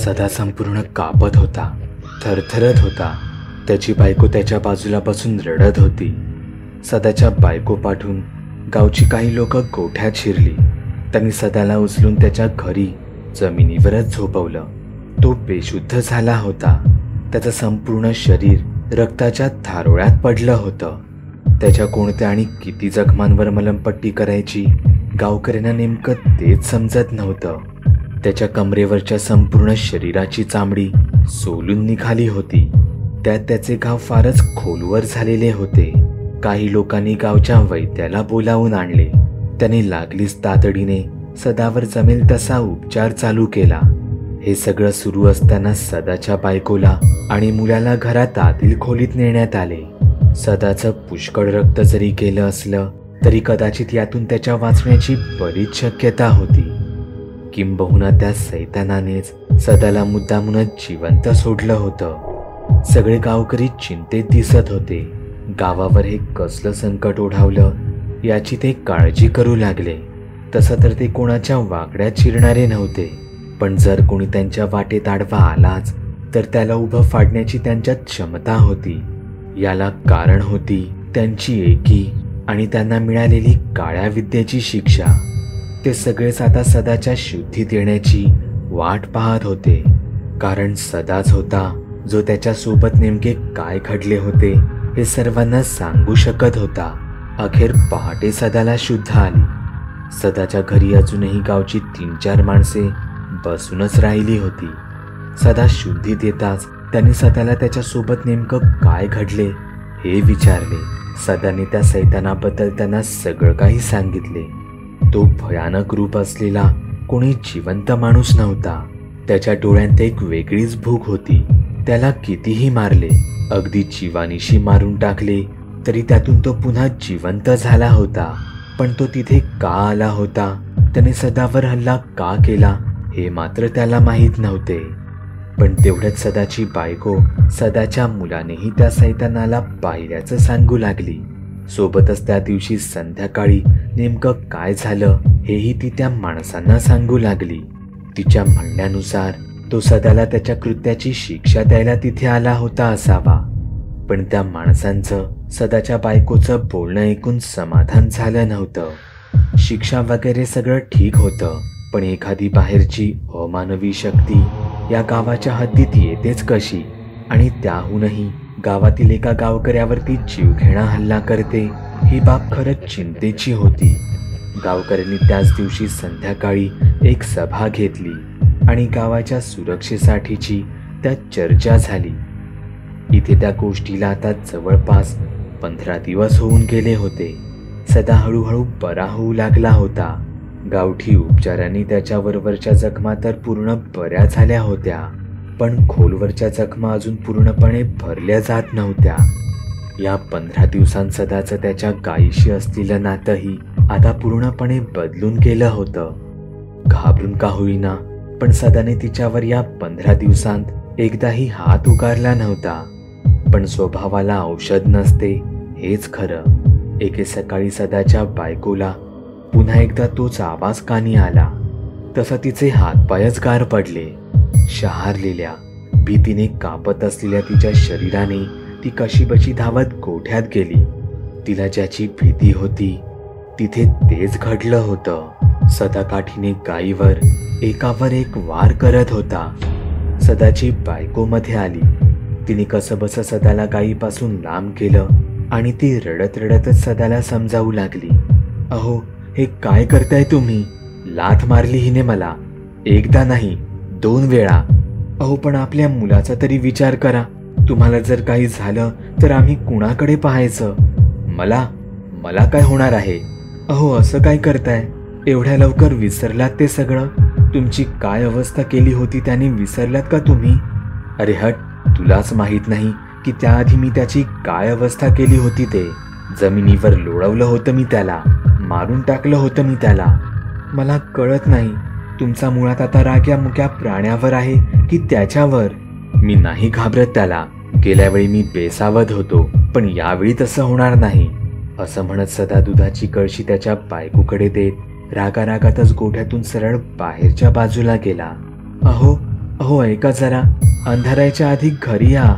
सदा संपूर्ण कापत होता, थरथरत होता. त्याची बायको त्याच्या बाजूला बसून रडत होती. सदाच्या बायको पाठून गावची काही लोक गोठ्यात शिरली. त्यांनी सदाला उचलून त्याच्या घरी जमिनीवरच झोपवलं. तो बेशुद्ध झाला होता. त्याचं संपूर्ण शरीर रक्ताच्या धारोळ्यात पडलं होतं. त्याच्या कोणत्या आणि किती जखमांवर मलमपट्टी करायची गावकऱ्यांना नेमकं तेच समजत नव्हतं. त्याच्या कमरेवरच्या संपूर्ण शरीराची चामडी सोलून निघाली होती. त्यात त्याचे घाव फारच खोलवर झालेले होते. काही लोकांनी गावच्या वैद्याला बोलावून आणले. त्याने लागलीच तातडीने सदावर जमेल तसा उपचार चालू केला. हे सगळं सुरू असताना सदाच्या बायकोला आणि मुलाला घरात आतील खोलीत नेण्यात आले. सदाचं पुष्कळ रक्त जरी गेलं असलं तरी कदाचित यातून त्याच्या वाचण्याची बरीच शक्यता होती. किंबहुना त्या सैतानानेच सदाला मुद्दामूनच जिवंत सोडलं होतं. सगळे गावकरी चिंतेत दिसत होते. गावावर हे कसलं संकट ओढावलं याची ते काळजी करू लागले. तसं तर ते कोणाच्या वाकड्यात शिरणारे नव्हते, पण जर कोणी त्यांच्या वाटेत आडवा आलाच तर त्याला उभं फाडण्याची त्यांच्यात क्षमता होती. याला कारण होती त्यांची एकी आणि त्यांना मिळालेली काळ्या विद्येची शिक्षा. ते सगळेच आता सदाच्या शुद्धीत येण्याची वाट पाहत होते. कारण सदाच होता जो त्याच्यासोबत नेमके काय घडले होते हे सर्वांना सांगू शकत होता. अखेर पहाटे सदाला शुद्ध आली. सदाच्या घरी अजूनही गावची 3-4 माणसे बसूनच राहिली होती. सदा शुद्धीत येताच त्यांनी सदाला त्याच्यासोबत नेमकं काय घडले हे विचारले. सदाने त्या सैतानाबद्दल त्यांना सगळं काही सांगितले. तो भयानक रूप असलेला कोणी जिवंत माणूस नव्हता. त्याच्या डोळ्यात एक वेगळीच भूक होती. त्याला कितीही मारले, अगदी जीवानीशी मारून टाकले तरी त्यातून तो पुन्हा जिवंत झाला होता. पण तो तिथे का आला होता, त्याने सदावर हल्ला का केला हे मात्र त्याला माहीत नव्हते. पण तेवढ्यात सदाची बायको सदाच्या मुलानेही त्या सैतानाला पाहिल्याचं सांगू लागली. सोबतच त्या दिवशी संध्याकाळी नेमकं काय झालं हेही ती त्या माणसांना सांगू लागली. तिच्या म्हणण्यानुसार तो सदाला त्याच्या कृत्याची शिक्षा द्यायला तिथे आला होता असावा. पण त्या माणसांचं सदाच्या बायकोचं बोलणं ऐकून समाधान झालं नव्हतं. शिक्षा वगैरे सगळं ठीक होतं, पण एखादी बाहेरची अमानवी शक्ती या गावाच्या हद्दीत येतेच कशी, आणि त्याहूनही गावातील एका गावकऱ्यावरती जीवघेणा हल्ला करते ही बाब खरंच चिंतेची होती. गावकऱ्यांनी त्याच दिवशी संध्याकाळी एक सभा घेतली आणि गावाच्या सुरक्षेसाठीची त्यात चर्चा झाली. इथे त्या गोष्टीला आता जवळपास 15 दिवस होऊन गेले होते. सदा हळूहळू बरा होऊ लागला होता. गावठी उपचारांनी त्याच्यावरच्या जखमा तर पूर्ण बऱ्या झाल्या होत्या, पण खोलवरच्या जखमा अजून पूर्णपणे भरल्या जात नव्हत्या. या 15 दिवसांत सदाचं त्याच्या गायीशी असलेलं नातंही आता पूर्णपणे बदलून गेलं होतं. घाबरून का होईना, पण सदाने तिच्यावर या 15 दिवसांत एकदाही हात उगारला नव्हता. पण स्वभावाला औषध नसते हेच खरं. एके सकाळी सदाच्या बायकोला पुन्हा एकदा तोच आवाज कानी आला. तसा तिचे हातपायच गार पडले. शहारलेल्या भीतीने कापत असलेल्या तिच्या शरीराने ती कशीबशी धावत गोठ्यात गेली. तिला ज्याची भीती होती तिथे तेच घडलं होतं. सदा काठीने गायीवर एकावर एक वार करत होता. सदाची बायको मध्ये आली. तिने कसंबसं सदाला गायीपासून लांब केलं आणि ती रडत रडतच सदाला समजावू लागली. अहो, हे काय करताय तुम्ही? लाथ मारली हिने मला, एकदा नाही 2 वेळा. अहो, पण आपल्या मुलाचा तरी विचार करा. तुम्हाला जर काही झालं तर आम्ही कुणाकडे पाहायचं? मला काय होणार आहे? अहो, असं काय करताय? एवढ्या लवकर विसरलात ते सगळं? तुमची काय अवस्था केली होती त्याने विसरलात का तुम्ही? अरे हट, तुलाच माहीत नाही की त्याआधी मी त्याची काय अवस्था केली होती ते. जमिनीवर लोळवलं होतं मी त्याला, मारून टाकलं होतं मी त्याला. मला कळत नाही तुमचा मुळात आता राग या मुक्या प्राण्यावर आहे की त्याच्यावर? मी नाही घाबरत त्याला. गेल्या वेळी मी बेसावध होतो, पण यावेळी तसं होणार नाही. असं म्हणत सदा दुधाची कळशी त्याच्या बायकोकडे देत रागारागातच गोठ्यातून सरळ बाहेरच्या बाजूला गेला. अहो, "हो ऐका जरा, अंधाराच्या आधी घरी या."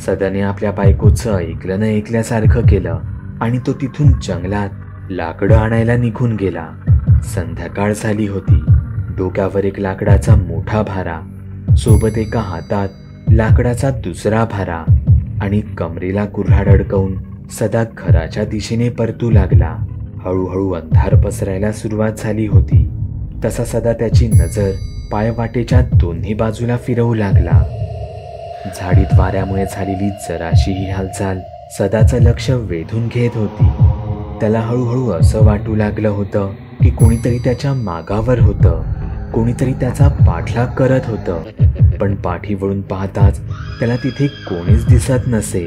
सदाने आपल्या बायकोचं ऐकलं न ऐकल्यासारखं केलं आणि तो तिथून जंगलात लाकडं आणायला निघून गेला. संध्याकाळ झाली होती. डोक्यावर एक लाकडाचा मोठा भारा, सोबत एका हातात लाकडाचा दुसरा भारा आणि कमरेला कुऱ्हाड अडकवून सदा घराच्या दिशेने परतू लागला. हळूहळू अंधार पसरायला सुरुवात झाली होती. तसा सदा त्याची नजर पायवाटेच्या दोन्ही बाजूला फिरवू लागला. झाडीत वाऱ्यामुळे झालेली जराशीही हालचाल सदाचं लक्ष वेधून घेत होती. त्याला हळूहळू असं वाटू लागलं होतं की कोणीतरी त्याच्या मागावर होतं, कोणीतरी त्याचा पाठलाग करत होतं. पण पाठी वळून पाहताच त्याला तिथे कोणीच दिसत नसे.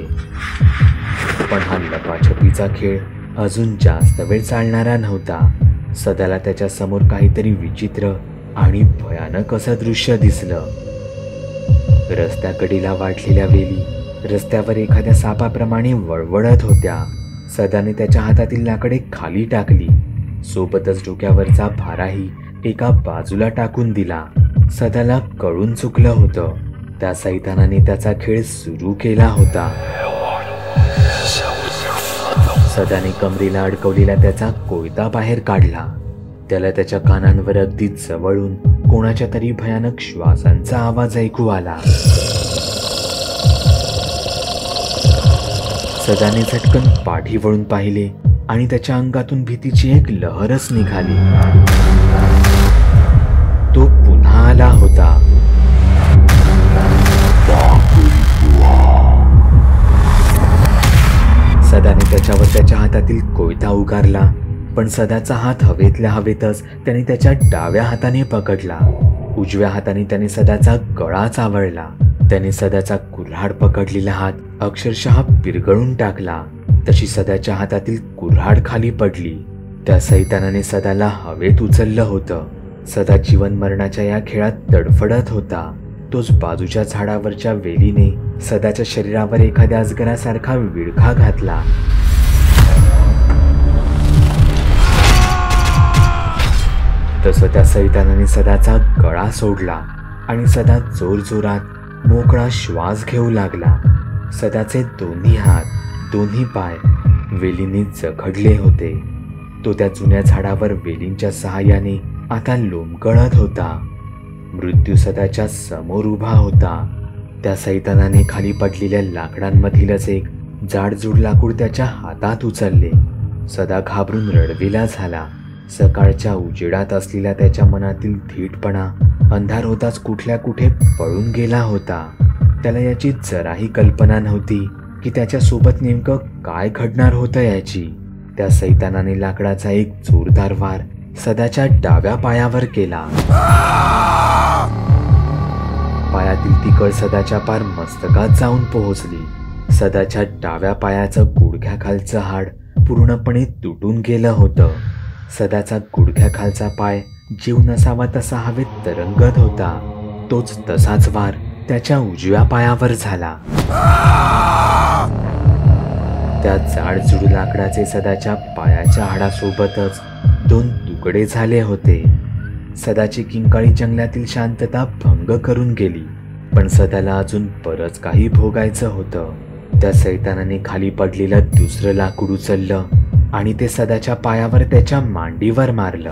पण हा लपाछपीचा खेळ अजून जास्त वेळ चालणारा नव्हता. सदाला त्याच्या समोर काहीतरी विचित्र आणि भयानक असं दृश्य दिसलं. रस्त्याकडेला वाढलेल्या वेली रस्त्यावर एखाद्या सापाप्रमाणे वळवळत होत्या. सदाने त्याच्या हातातील लाकडे खाली टाकली, सोबतच डोक्यावरचा भाराही एका बाजूला टाकून दिला. सदाला कळून चुकलं होतं. त्या सैतानाने त्याचा खेळ सुरू केला होता. सदाने कमरेला अडकवलेला त्याचा कोयता बाहेर काढला. त्याला त्याच्या कानांवर अगदी जवळून कोणाच्या तरी भयानक श्वासांचा आवाज ऐकू आला. सदाने झटकन पाठी वळून पाहिले आणि त्याच्या अंगातून भीतीची एक लहरच निघाली. तो पुन्हा आला होता. सदाने त्याच्यावर त्याच्या हातातील कोयता उगारला, पण सदाचा हात हवेतल्या हवेतच त्याने त्याच्या डाव्या हाताने पकडला. उजव्या हाताने त्याने सदाचा गळा चावळला. त्याने सदाचा कुऱ्हाड पकडलेला हात अक्षरशः पिरगळून टाकला. तशी सदाच्या हातातील कुऱ्हाड खाली पडली. त्या सैतानाने सदाला हवेत उचललं होतं. सदा जीवन मरणाच्या या खेळात तडफडत होता. तोच बाजूच्या झाडावरच्या वेलीने सदाच्या शरीरावर एखाद्या अजगरासारखा विळखा घातला. तसं त्या सैतानाने सदाचा गळा सोडला आणि सदा जोरजोरात मोकळा श्वास घेऊ लागला. सदाचे दोन्ही हात, दोन्ही पाय वेलीने जखडले होते. तो त्या जुन्या झाडावर वेलींच्या सहाय्याने आता लोंबकळत होता. मृत्यू सदाच्या समोर उभा होता. त्या सैतानाने खाली पडलेल्या लाकडांमधीलच एक जाडजूड लाकूड त्याच्या हातात उचलले. सदा घाबरून रडवेला झाला. सकाळच्या उजेडात असलेल्या त्याच्या मनातील धीटपणा अंधार होताच कुठल्या कुठे पळून गेला होता. त्याला याची जराही कल्पना नव्हती की त्याच्यासोबत नेमकं काय घडणार होतं याची. त्या सैतानाने लाकडाचा एक जोरदार वार सदाच्या डाव्या पायावर केला. पायातील ती कळ सदाच्या पार मस्तकात जाऊन पोहोचली. सदाच्या डाव्या पायाचं गुडघ्याखालचं हाड पूर्णपणे तुटून गेलं होतं. सदाचा गुडघ्याखालचा पाय जीव नसावा तसा हवेत तरंगत होता. तोच तसाच वार त्याच्या उजव्या पायावर झाला. त्या जाडजूड लाकडाचे सदाच्या पायाच्या हाडासोबतच 2 तुकडे झाले होते. सदाची किंकाळी जंगलातील शांतता भंग करून गेली. पण सदाला अजून बरंच काही भोगायचं होतं. त्या सैतानाने खाली पडलेलं दुसरं लाकूड उचललं आणि ते सदाच्या पायावर त्याच्या मांडीवर मारलं.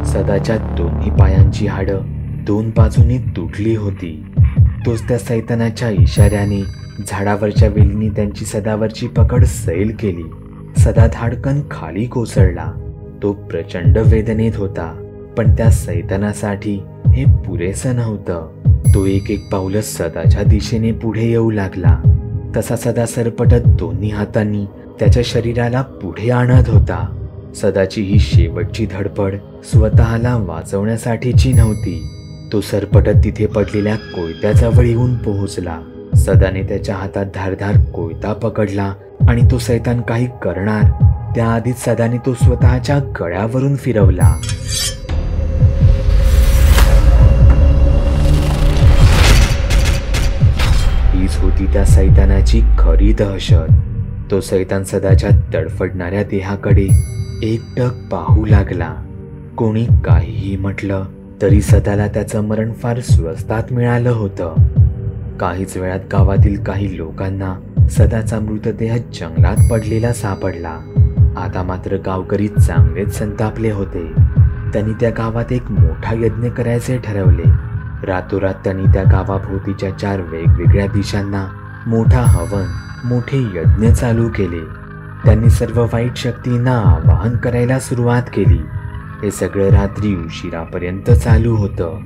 सदाच्या दोन्ही पायांची हाडं 2 बाजूंनी तुटली होती. तोच त्या सैतानाच्या इशाऱ्याने झाडावरच्या वेलीने त्यांची सदावरची पकड सैल केली. सदा धाडकन खाली कोसळला. तो प्रचंड वेदनेत होता, पण त्या सैतानासाठी हे पुरेसं नव्हतं. तो एक एक पाऊल सदाच्या दिशेने पुढे येऊ लागला. तसा सदा सरपटत दोन्ही हातांनी त्याच्या शरीराला पुढे आणत होता. सदाची ही शेवटची धडपड स्वतःला वाचवण्यासाठीची नव्हती. तो सरपटत तिथे पडलेल्या कोयत्याजवळ येऊन पोहोचला. सदाने त्याच्या हातात धारधार कोयता पकडला आणि तो सैतान काही करणार त्याआधीच सदाने तो स्वतःच्या गळ्यावरून फिरवला. हीच होती त्या सैतानाची खरी दहशत. तो सैतान सदाच्या तडफडणाऱ्या देहाकडे एकटक पाहू लागला. कोणी काहीही म्हटलं तरी सदाला त्याचं मरण फार स्वस्तात मिळालं होतं. काहीच वेळात गावातील काही लोकांना सदाचा मृतदेह जंगलात पडलेला सापडला. आता मात्र गावकरी चांगलेच संतापले होते. त्यांनी त्या गावात एक मोठा यज्ञ करायचे ठरवले. रातोरात त्यांनी त्या गावाभोवतीच्या 4 वेगवेगळ्या दिशांना मोठा हवन, मोठे यज्ञ चालू केले. त्यांनी सर्व वाईट शक्तींना आवाहन करायला सुरुवात केली. हे सगळं रात्री उशिरापर्यंत चालू होतं.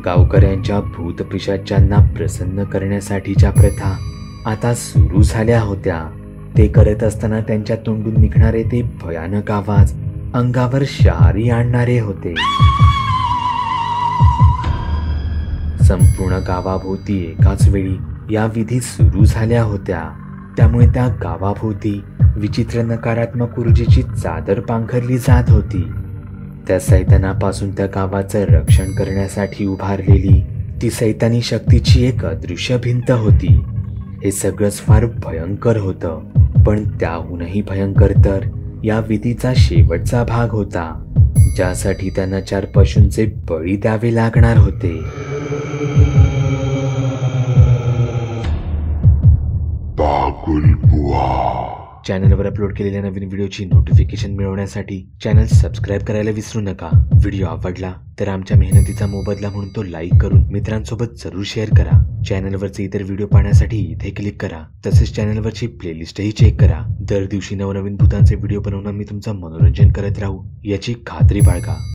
गावकऱ्यांच्या भूतपिशाच्यांना प्रसन्न करण्यासाठीच्या प्रथा आता सुरू झाल्या होत्या. ते करत असताना त्यांच्या तोंडून निघणारे ते भयानक आवाज अंगावर शहारी आणणारे होते. संपूर्ण गावाभोवती एकाच वेळी या विधी सुरू झाल्या होत्या. त्यामुळे त्या गावाभोवती विचित्र नकारात्मक ऊर्जेची चादर पांघरली जात होती. त्या सैतानापासून त्या गावाचं रक्षण करण्यासाठी उभारलेली ती सैतानी शक्तीची एक अदृश्य भिंत होती. हे सगळंच फार भयंकर होतं. पण त्याहूनही भयंकर तर या विधीचा शेवटचा भाग होता, ज्यासाठी त्यांना 4 पशूंचे बळी द्यावे लागणार होते. चॅनलवर अपलोड केलेल्या नवीन व्हिडिओची नोटिफिकेशन मिळवण्यासाठी चॅनल सबस्क्राईब करायला विसरू नका. व्हिडिओ आवडला तर आमच्या मेहनतीचा मोबदला म्हणून तो लाईक करून मित्रांसोबत जरूर शेअर करा. चॅनलवरचे इतर व्हिडिओ पाहण्यासाठी इथे क्लिक करा. तसेच चॅनलवरची प्लेलिस्टही चेक करा. दर दिवशी नवनवीन भूतांचे व्हिडिओ बनवून मी तुमचं मनोरंजन करत राहू याची खात्री बाळगा.